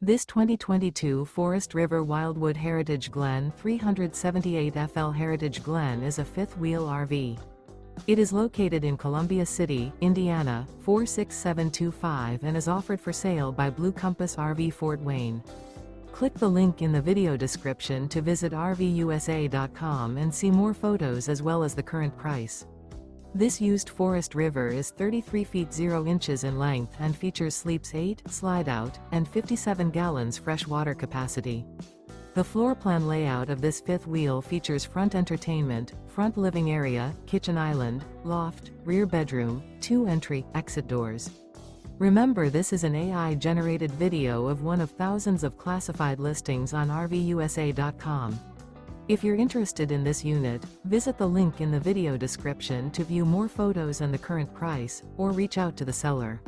This 2022 Forest River Wildwood Heritage Glen 378 FL Heritage Glen is a fifth-wheel RV. It is located in Columbia City, Indiana, 46725 and is offered for sale by Blue Compass RV Fort Wayne. Click the link in the video description to visit RVUSA.com and see more photos as well as the current price. This used Forest River is 33 feet 0 inches in length and features sleeps 8, slide-out, and 57 gallons fresh water capacity. The floor plan layout of this fifth wheel features front entertainment, front living area, kitchen island, loft, rear bedroom, 2 entry/exit doors. Remember, this is an AI-generated video of one of thousands of classified listings on RVUSA.com. If you're interested in this unit, visit the link in the video description to view more photos and the current price, or reach out to the seller.